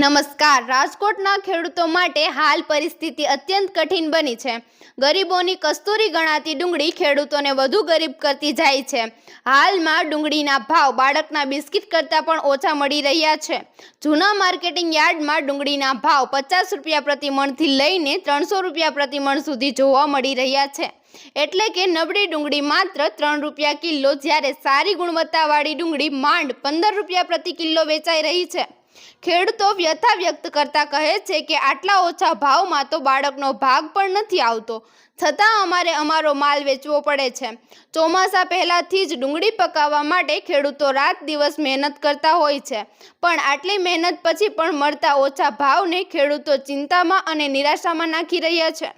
નમસ્કાર. રાજકોટના ખેડૂતો માટે હાલ પરિસ્થિતિ અત્યંત કઠિન બની છે. ગરીબોની કસ્તુરી ગણાતી ડુંગળી ખેડૂતોને વધુ ગરીબ કરતી જાય છે. હાલમાં ડુંગળીના ભાવ બાળકના બિસ્કિટ કરતાં પણ ઓછા મળી રહ્યા છે. જૂના માર્કેટિંગ યાર્ડમાં ડુંગળીના ભાવ 50 રૂપિયા પ્રતિ મણથી લઈને 300 રૂપિયા પ્રતિ મણ સુધી જોવા મળી રહ્યા છે. એટલે કે નબળી ડુંગળી માત્ર 3 રૂપિયા કિલો, જ્યારે સારી ગુણવત્તાવાળી ડુંગળી માંડ 15 રૂપિયા પ્રતિ કિલો વેચાઈ રહી છે. ખેડૂતો વ્યથા વ્યક્ત કરતા કહે છે કે આટલા ઓછા ભાવમાં તો બાળકનો ભાગ પણ નથી આવતો, છતાં અમારે અમારો માલ વેચવો પડે છે. ચોમાસા પહેલાથી જ ડુંગળી પકાવવા માટે ખેડૂતો રાત દિવસ મહેનત કરતા હોય છે, પણ આટલી મહેનત પછી પણ મળતા ઓછા ભાવને ખેડૂતો ચિંતામાં અને નિરાશામાં નાખી રહ્યા છે.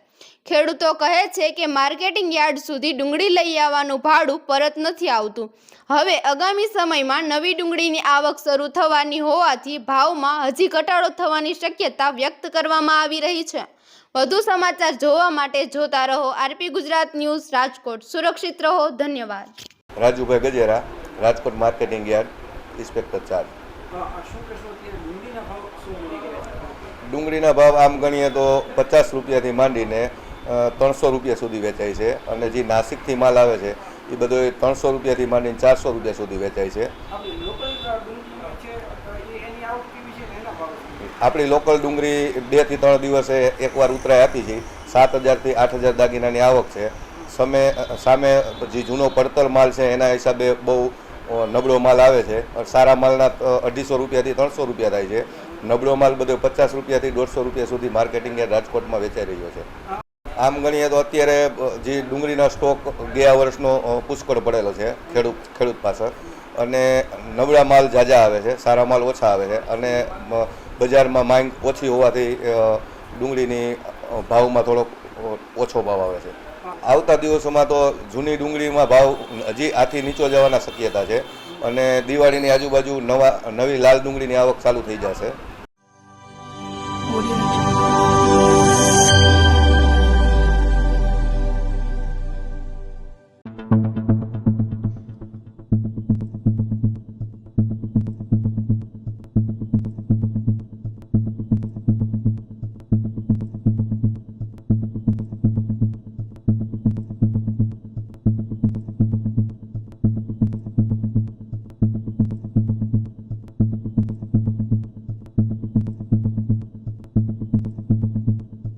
ખેડૂતો કહે છે કે માર્કેટિંગ યાર્ડ સુધી ડુંગળી લઈ આવવાનું ભાડું પરત નથી આવતું. હવે આગામી સમયમાં નવી ડુંગળીની આવક શરૂ થવાની હોવાથી ભાવમાં હજી ઘટાડો થવાની શક્યતા વ્યક્ત કરવામાં આવી રહી છે. વધુ સમાચાર જોવા માટે જોતા રહો આરપી ગુજરાત ન્યૂઝ રાજકોટ. સુરક્ષિત રહો. ધન્યવાદ. Rajubhai Gajera, Rajkot marketing yard, inspector 4. ડુંગળીના ભાવ આમ ગણીએ તો 50 રૂપિયાથી માંડીને 300 રૂપિયા સુધી વેચાય છે, અને જે નાસિકથી માલ આવે છે એ બધો 300 રૂપિયાથી માંડીને 400 રૂપિયા સુધી વેચાય છે. આપણી લોકલ ડુંગળી 2 થી 3 દિવસે એકવાર ઉતરાય આપી છે. 7,000 થી 8,000 દાગીનાની આવક છે. સામે જે જૂનો પડતર માલ છે એના હિસાબે બહુ નબળો માલ આવે છે. સારા માલના 250 રૂપિયાથી 300 રૂપિયા થાય છે. નબળો માલ બધો 50 રૂપિયાથી 150 રૂપિયા સુધી માર્કેટિંગ યાર્ડ રાજકોટમાં વેચાઈ રહ્યો છે. આમ ગણીએ તો અત્યારે જે ડુંગળીનો સ્ટોક ગયા વર્ષનો પુષ્કળ પડેલો છે ખેડૂત પાસે, અને નબળા માલ ઝાઝા આવે છે, સારા માલ ઓછા આવે છે, અને બજારમાં માંગ ઓછી હોવાથી ડુંગળીની ભાવમાં થોડોક ઓછો ભાવ આવે છે. આવતા દિવસોમાં તો જૂની ડુંગળીમાં ભાવ હજી આથી નીચો જવાના શક્યતા છે, અને દિવાળીની આજુબાજુ નવી લાલ ડુંગળીની આવક ચાલુ થઈ જશે.